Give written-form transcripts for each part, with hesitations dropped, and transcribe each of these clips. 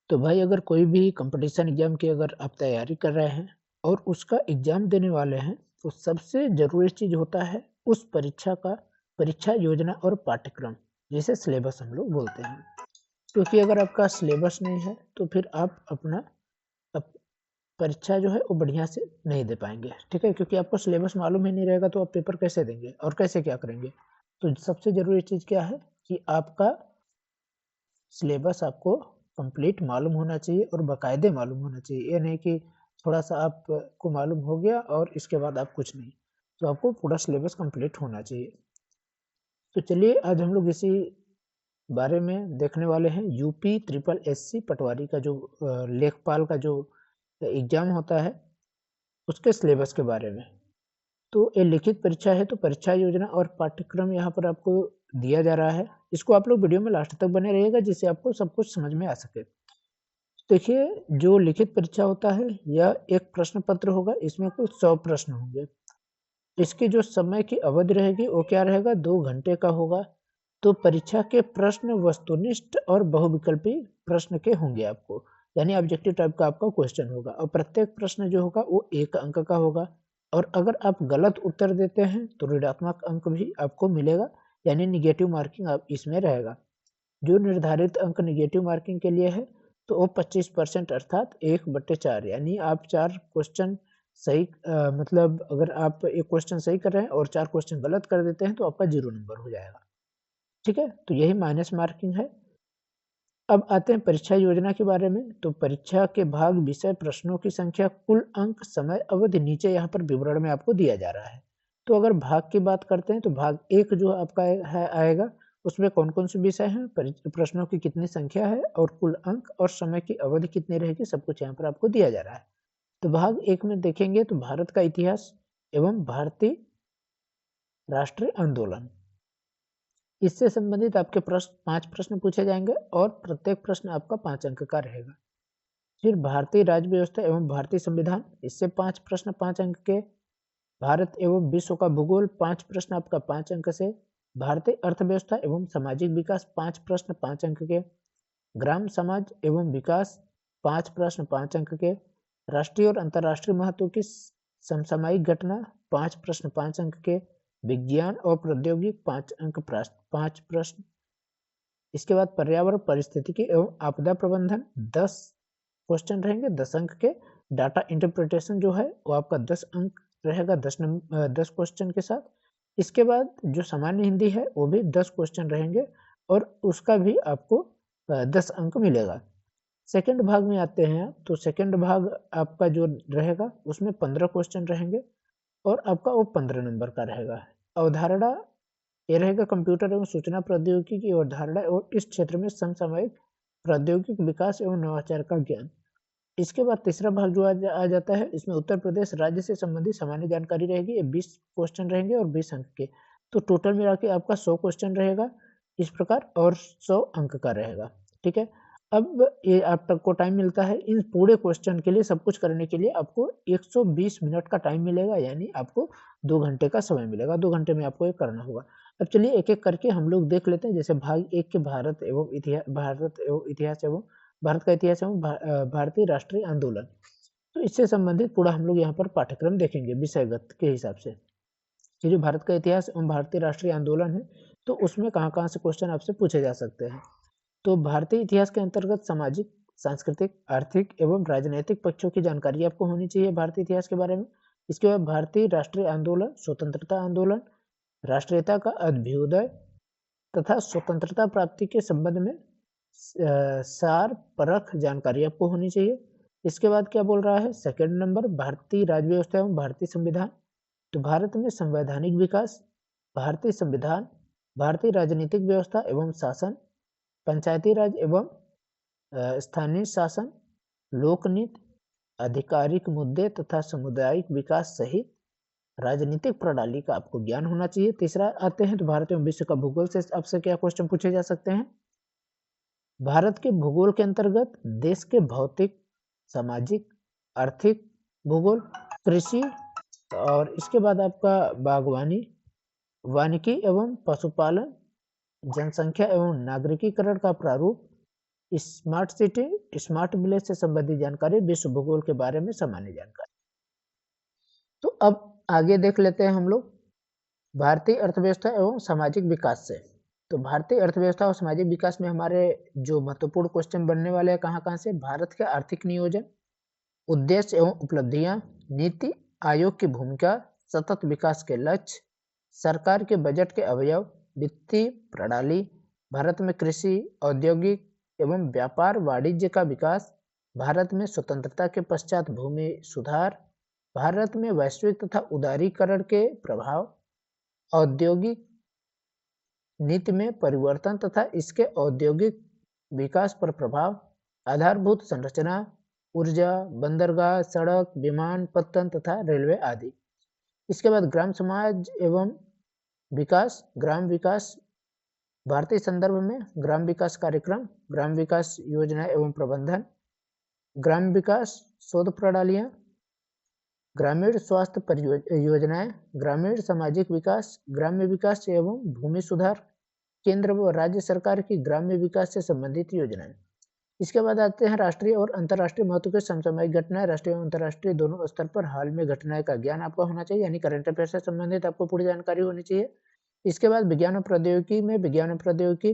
तो भाई अगर कोई भी कंपटीशन एग्जाम की अगर आप तैयारी कर रहे हैं और उसका एग्जाम देने वाले हैं, तो सबसे ज़रूरी चीज़ होता है उस परीक्षा योजना और पाठ्यक्रम, जिसे सिलेबस हम लोग बोलते हैं। क्योंकि अगर आपका सिलेबस नहीं है तो फिर आप अपना अप परीक्षा जो है वो बढ़िया से नहीं दे पाएँगे, ठीक है? क्योंकि आपको सिलेबस मालूम ही नहीं रहेगा तो आप पेपर कैसे देंगे और कैसे क्या करेंगे? तो सबसे ज़रूरी चीज़ क्या है कि आपका सिलेबस आपको कंप्लीट मालूम होना चाहिए और बाकायदे मालूम होना चाहिए। ये नहीं कि थोड़ा-सा आपको मालूम हो गया और इसके बाद आप कुछ नहीं। तो आपको पूरा सिलेबस कंप्लीट होना चाहिए। तो चलिए आज हम लोग इसी बारे में देखने वाले हैं यूपी ट्रिपल एससी पटवारी का जो लेखपाल का जो एग्ज़ाम होता है, उसके सिलेबस के बारे में। तो ये लिखित परीक्षा है तो परीक्षा योजना और पाठ्यक्रम यहाँ पर आपको दिया जा रहा है। इसको आप लोग वीडियो में लास्ट तक बने रहिएगा जिससे आपको सब कुछ समझ में आ सके। देखिए, जो लिखित परीक्षा होता है, यह एक प्रश्न पत्र होगा, इसमें कुल 100 प्रश्न होंगे। इसकी जो समय की अवधि रहेगी, वो क्या रहेगा 2 घंटे का होगा। तो परीक्षा के प्रश्न वस्तुनिष्ठ और बहुविकल्पी प्रश्न के होंगे आपको, यानी ऑब्जेक्टिव टाइप का आपका क्वेश्चन होगा और प्रत्येक प्रश्न जो होगा वो 1 अंक का होगा और अगर आप गलत उत्तर देते हैं, तो ऋणात्मक अंक भी आपको मिलेगा, यानी नेगेटिव मार्किंग आप इसमें रहेगा। जो निर्धारित अंक नेगेटिव मार्किंग के लिए है, तो वो 25% अर्थात 1/4 यानी आप 4 क्वेश्चन सही मतलब अगर आप 1 क्वेश्चन सही कर रहे हैं और 4 क्वेश्चन गलत कर देते हैं, तो आपका 0 नंबर हो जाएगा। ठीक है? तो यही माइनस मार्किंग है। अब आते हैं परीक्षा योजना के बारे में, तो परीक्षा के भाग, विषय, प्रश्नों की संख्या, कुल अंक, समय अवधि नीचे यहाँ पर विवरण में आपको दिया जा रहा है। तो अगर भाग की बात करते हैं तो भाग 1 जो आपका है आएगा, उसमें कौन-कौन से विषय हैं, प्रश्नों की कितनी संख्या है और कुल अंक और समय की अवधि कितनी रहेगी, सब कुछ यहाँ पर आपको दिया जा रहा है। तो भाग 1 में देखेंगे तो भारत का इतिहास एवं भारतीय राष्ट्रीय आंदोलन। इससे संबंधित आपके प्रश्न 5 प्रश्न पूछे जाएँगे और प्रत्येक प्रश्न आपका 5 अंक का रहेगा। फिर भारतीय राज्य व्यवस्था एवं भारतीय संविधान, इससे 5 प्रश्न 5 अंक के। भारत एवं विश्व का भूगोल 5 प्रश्न आपका 5 अंक से। भारतीय अर्थव्यवस्था एवं सामाजिक विकास 5 प्रश्न 5 अंक के। ग्राम समाज एवं विकास 5 प्रश्न 5 अंक के। राष्ट्रीय और अंतर्राष्ट्रीय महत्व की समसामयिक घटना 5 प्रश्न 5 अंक के। विज्ञान और प्रौद्योगिक 5 अंक 5 प्रश्न। इसके बाद पर्यावरण पारिस्थितिकी एवं आपदा प्रबंधन 10 क्वेश्चन रहेंगे 10 अंक के। डाटा इंटरप्रिटेशन जो है वो आपका 10 अंक रहेगा 10 क्वेश्चन के साथ। इसके बाद जो सामान्य हिंदी है वो भी 10 क्वेश्चन रहेंगे और उसका भी आपको 10 अंक मिलेगा। सेकंड भाग में आते हैं तो सेकंड भाग आपका जो रहेगा उसमें 15 क्वेश्चन रहेंगे और आपका वो 15 नंबर का रहेगा। अवधारणा ये रहेगा कंप्यूटर एवं सूचना प्रौद्योगिकी की अवधारणा और इस क्षेत्र में समसामयिक प्रौद्योगिक विकास एवं नवाचार का ज्ञान। इसके बाद तीसरा भाग जो आ जाता है, इसमें उत्तर प्रदेश राज्य से संबंधित सामान्य जानकारी रहेगी। ये 20 क्वेश्चन रहेंगे और 20 अंक के। तो टोटल मिला के आपका 100 क्वेश्चन रहेगा इस प्रकार और 100 अंक का रहेगा। ठीक है? अब ये आप तक को टाइम मिलता है इन पूरे क्वेश्चन के लिए सब कुछ करने के लिए आपको 120 मिनट का टाइम मिलेगा, यानी आपको 2 घंटे का समय मिलेगा। 2 घंटे में आपको ये करना होगा। अब चलिए एक-एक करके हम लोग देख लेते हैं। जैसे भाग 1 के भारत एवं भारत का इतिहास एवं भारतीय राष्ट्रीय आंदोलन। तो इससे संबंधित पूरा हम लोग यहाँ पर पाठ्यक्रम देखेंगे विषयगत के हिसाब से। ये जो भारत का इतिहास एवं भारतीय राष्ट्रीय आंदोलन है, तो उसमें कहाँ-कहाँ से क्वेश्चन आपसे पूछे जा सकते हैं। तो भारतीय इतिहास के अंतर्गत सामाजिक, सांस्कृतिक, आर्थिक एवं राजनैतिक पक्षों की जानकारी आपको होनी चाहिए भारतीय इतिहास के बारे में। इसके बाद भारतीय राष्ट्रीय आंदोलन, स्वतंत्रता आंदोलन, राष्ट्रीयता का अभ्युदय तथा स्वतंत्रता प्राप्ति के संबंध में सार परख जानकारी आपको होनी चाहिए। इसके बाद क्या बोल रहा है सेकंड नंबर, भारतीय राज्य व्यवस्था एवं भारतीय संविधान। तो भारत में संवैधानिक विकास, भारतीय संविधान, भारतीय राजनीतिक व्यवस्था एवं शासन, पंचायती राज एवं स्थानीय शासन, लोकनीति, आधिकारिक मुद्दे तथा सामुदायिक विकास सहित राजनीतिक प्रणाली का आपको ज्ञान होना चाहिए। तीसरा आते हैं तो भारत एवं विश्व का भूगोल से आपसे क्या क्वेश्चन पूछे जा सकते हैं। भारत के भूगोल के अंतर्गत देश के भौतिक, सामाजिक, आर्थिक भूगोल, कृषि और इसके बाद आपका बागवानी, वानिकी एवं पशुपालन, जनसंख्या एवं नागरिकीकरण का प्रारूप, स्मार्ट सिटी, स्मार्ट विलेज से संबंधित जानकारी, विश्व भूगोल के बारे में सामान्य जानकारी। तो अब आगे देख लेते हैं हम लोग भारतीय अर्थव्यवस्था एवं सामाजिक विकास से। तो भारतीय अर्थव्यवस्था और सामाजिक विकास में हमारे जो महत्वपूर्ण क्वेश्चन बनने वाले हैं कहाँ से, भारत के आर्थिक नियोजन, उद्देश्य एवं उपलब्धियां, नीति आयोग की भूमिका, सतत विकास के लक्ष्य, सरकार के बजट के अवयव, वित्तीय प्रणाली, भारत में कृषि, औद्योगिक एवं व्यापार वाणिज्य का विकास, भारत में स्वतंत्रता के पश्चात भूमि सुधार, भारत में वैश्विक तथा उदारीकरण के प्रभाव, औद्योगिक नीति में परिवर्तन तथा इसके औद्योगिक विकास पर प्रभाव, आधारभूत संरचना, ऊर्जा, बंदरगाह, सड़क, विमानपत्तन तथा रेलवे आदि। इसके बाद ग्राम समाज एवं विकास, ग्राम विकास भारतीय संदर्भ में ग्राम विकास कार्यक्रम, ग्राम विकास योजना एवं प्रबंधन, ग्राम विकास शोध प्रणालियां, ग्रामीण स्वास्थ्य योजनाएं, ग्रामीण सामाजिक विकास, ग्राम्य विकास एवं भूमि सुधार, केंद्र व राज्य सरकार की ग्राम्य विकास से संबंधित योजनाएं। इसके बाद आते हैं राष्ट्रीय और अंतर्राष्ट्रीय महत्व के समसामयिक घटनाएं। राष्ट्रीय और अंतर्राष्ट्रीय दोनों स्तर पर हाल में घटनाएं का ज्ञान आपका होना चाहिए, यानी करंट अफेयर से संबंधित आपको पूरी जानकारी होनी चाहिए। इसके बाद विज्ञान और प्रौद्योगिकी में विज्ञान और प्रौद्योगिकी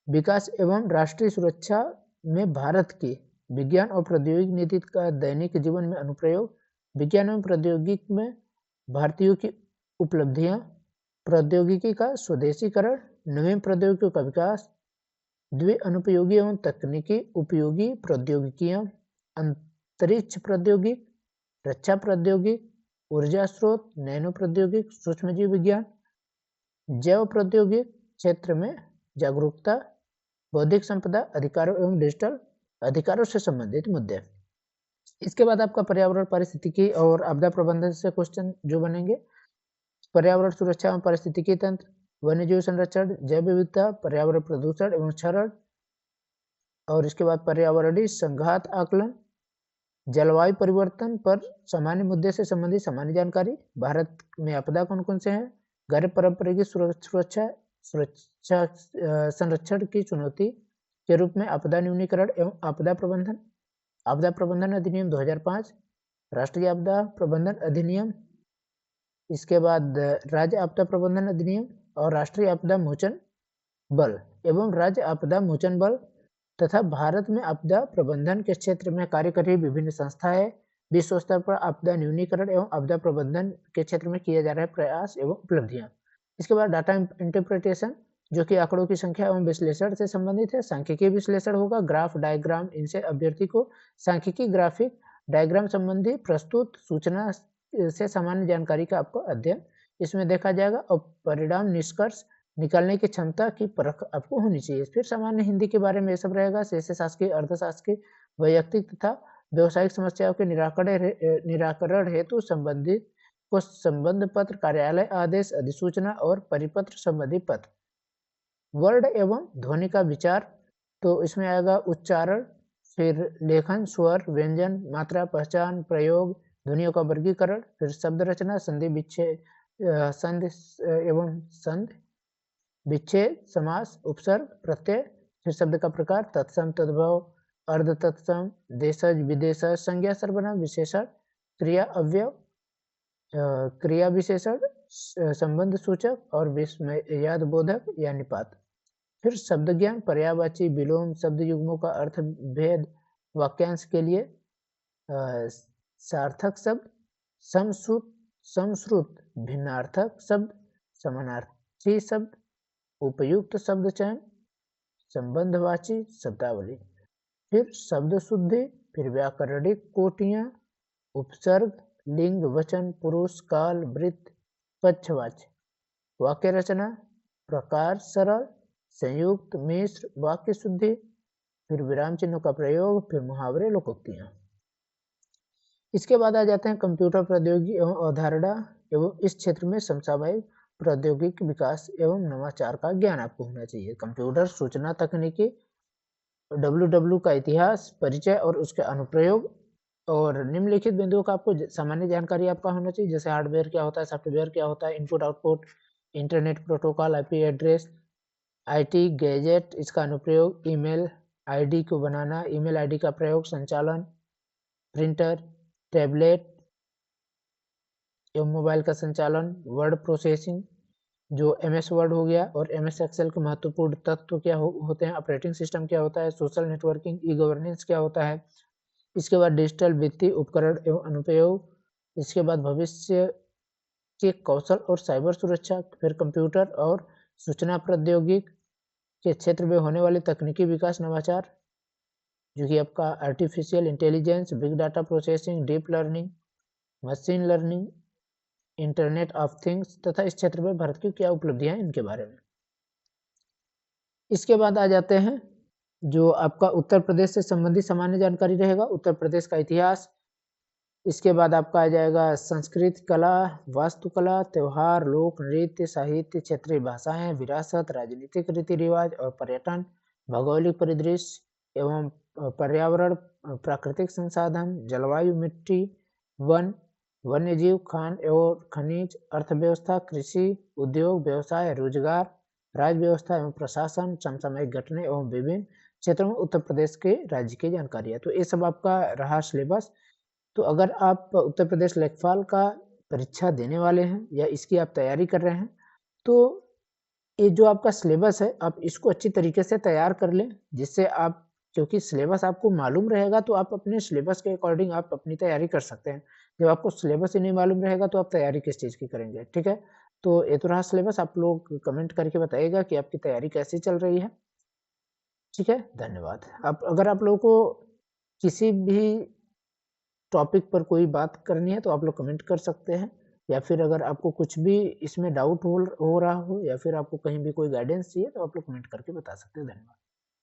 विकास एवं राष्ट्रीय सुरक्षा में भारत की विज्ञान और प्रौद्योगिकी नीति का दैनिक जीवन में अनुप्रयोग, विज्ञान एवं प्रौद्योगिकी में भारतीयों की उपलब्धियां, प्रौद्योगिकी का स्वदेशीकरण, नवीन प्रौद्योगिकियों का विकास, द्वि अनुपयोगी एवं तकनीकी उपयोगी प्रौद्योगिकियां, अंतरिक्ष प्रौद्योगिकी, रक्षा प्रौद्योगिकी, ऊर्जा स्रोत, नैनो प्रौद्योगिकी, सूक्ष्मजीव विज्ञान, जैव प्रौद्योगिकी क्षेत्र में जागरूकता, बौद्धिक संपदा अधिकारों एवं डिजिटल अधिकारों से संबंधित मुद्दे। इसके बाद आपका पर्यावरण पारिस्थितिकी और आपदा प्रबंधन से क्वेश्चन जो बनेंगे, पर्यावरण सुरक्षा एवं पारिस्थितिकी तंत्र, वन्यजीव संरक्षण, जैव विविधता, पर्यावरण प्रदूषण एवं क्षरण, और इसके बाद पर्यावरणीय संघात आकलन, जलवायु परिवर्तन पर सामान्य मुद्दे से संबंधित सामान्य जानकारी, भारत में आपदा कौन कौन से हैं, गैर पारंपरिक सुरक्षा संरक्षण की चुनौती के रूप में आपदा न्यूनीकरण एवं आपदा प्रबंधन अधिनियम 2005, राष्ट्रीय आपदा प्रबंधन अधिनियम, इसके बाद राज्य आपदा प्रबंधन अधिनियम और राष्ट्रीय आपदा मोचन बल एवं राज्य आपदा मोचन बल तथा भारत में आपदा प्रबंधन के क्षेत्र में कार्य कर रही विभिन्न संस्थाएं, विश्व स्तर पर आपदा न्यूनीकरण एवं आपदा प्रबंधन के क्षेत्र में किए जा रहे प्रयास एवं उपलब्धियां। इसके बाद डाटा इंटरप्रिटेशन, जो कि आंकड़ों की संख्या एवं विश्लेषण से संबंधित है, सांख्यिकीय विश्लेषण होगा, ग्राफ डायग्राम, इनसे अभ्यर्थी को सांख्यिकी ग्राफिक डायग्राम संबंधी प्रस्तुत सूचना से सामान्य जानकारी का आपको अध्ययन इसमें देखा जाएगा और परिणाम निष्कर्ष निकालने की क्षमता की परख आपको होनी चाहिए। फिर सामान्य हिंदी के बारे में ये सब रहेगा, शेष शासकीय, अर्थशासकीय, वैयक्तिक तथा व्यवसायिक समस्याओं के निराकरण हेतु संबंधित को संबंध पत्र, कार्यालय आदेश, अधिसूचना और परिपत्र संबंधी पत्र, वर्ण एवं ध्वनि का विचार, तो इसमें आएगा उच्चारण, फिर लेखन, स्वर, व्यंजन, मात्रा, पहचान, प्रयोग, ध्वनियों का वर्गीकरण, फिर शब्द रचना, संधि विच्छेद, संधि एवं संधि विच्छेद, समास, उपसर्ग, प्रत्यय, फिर शब्द का प्रकार, तत्सम, तद्भव, अर्ध तत्सम, देशज, विदेशज, संज्ञा, सर्वनाम, विशेषण, क्रिया, अव्यय, क्रिया विशेषण, संबंध सूचक और विस्मयाद बोधक या निपात। फिर शब्द ज्ञान, पर्यायवाची, विलोम, शब्द युग्मों का अर्थ भेद, वाक्यांश के लिए सार्थक शब्द, समश्रुत भिन्नार्थक शब्द, समानार्थी शब्द, उपयुक्त शब्द चयन, संबंधवाची शब्दावली, फिर शब्द शुद्धि, फिर व्याकरणिक कोटियां, उपसर्ग, लिंग, वचन, पुरुष, काल, वृत्त, पक्षवाच्य, वाक्य रचना, प्रकार, सरल, संयुक्त, मिश्र, वाक्य शुद्धि, फिर विराम चिन्हों का प्रयोग, फिर मुहावरे, लोकोक्तियां। इसके बाद आ जाते हैं कंप्यूटर प्रौद्योगिकी एवं अवधारणा एवं इस क्षेत्र में समसामयिक प्रौद्योगिकी विकास एवं नवाचार का ज्ञान आपको होना चाहिए। कंप्यूटर सूचना तकनीकी, WW का इतिहास, परिचय और उसके अनुप्रयोग, और निम्नलिखित बिंदुओं का आपको सामान्य जानकारी आपका होना चाहिए, जैसे हार्डवेयर क्या होता है, सॉफ्टवेयर क्या होता है, input output, internet protocol, IP address, IT gadget, इसका अनुप्रयोग, ईमेल, आईडी को बनाना, ईमेल आईडी का प्रयोग, संचालन, प्रिंटर, टैबलेट एवं मोबाइल का संचालन, वर्ड प्रोसेसिंग जो एमएस वर्ड हो गया और एमएस एक्सेल के महत्वपूर्ण तत्व क्या होते हैं, ऑपरेटिंग सिस्टम क्या होता है, सोशल नेटवर्किंग, ई गवर्नेंस क्या होता है, इसके बाद डिजिटल वित्तीय उपकरण एवं अनुप्रयोग, इसके बाद भविष्य के कौशल और साइबर सुरक्षा, फिर कंप्यूटर और सूचना प्रौद्योगिकी के क्षेत्र में होने वाले तकनीकी विकास नवाचार जो कि आपका artificial intelligence, big data processing, deep learning, machine learning, internet of things तथा इस क्षेत्र में भारत की क्या उपलब्धियां हैं इनके बारे में। इसके बाद आ जाते हैं जो आपका उत्तर प्रदेश से संबंधित सामान्य जानकारी रहेगा, उत्तर प्रदेश का इतिहास। इसके बाद आपका आ जाएगा संस्कृत, कला, वास्तुकला, त्योहार, लोक नृत्य, साहित्य, क्षेत्रीय भाषाएं, विरासत, राजनीतिक रीति रिवाज और पर्यटन, भौगोलिक परिदृश्य एवं पर्यावरण, प्राकृतिक संसाधन, जलवायु, मिट्टी, वन, वन्यजीव, खान एवं खनिज, अर्थव्यवस्था, कृषि, उद्योग, व्यवसाय, रोजगार, राज्य व्यवस्था एवं प्रशासन, समसामयिक घटनाएं एवं विभिन्न क्षेत्रों में उत्तर प्रदेश के राज्य की जानकारी है। तो ये सब आपका रहा सिलेबस। तो अगर आप उत्तर प्रदेश लेखपाल का परीक्षा देने वाले हैं या इसकी आप तैयारी कर रहे हैं, तो ये जो आपका सिलेबस है आप इसको अच्छी तरीके से तैयार कर लें, जिससे आप, क्योंकि सिलेबस आपको मालूम रहेगा तो आप अपने सिलेबस के अकॉर्डिंग आप अपनी तैयारी कर सकते हैं। जब आपको सिलेबस ही नहीं मालूम रहेगा तो आप तैयारी किस चीज़ की करेंगे, ठीक है। तो ये तो रहा सिलेबस, आप लोग कमेंट करके बताइएगा कि आपकी तैयारी कैसी चल रही है, ठीक है। धन्यवाद। आप अगर आप लोगों को किसी भी टॉपिक पर कोई बात करनी है तो आप लोग कमेंट कर सकते हैं, या फिर अगर आपको कुछ भी इसमें डाउट हो रहा हो या फिर आपको कहीं भी कोई गाइडेंस चाहिए तो आप लोग कमेंट करके बता सकते हैं। धन्यवाद।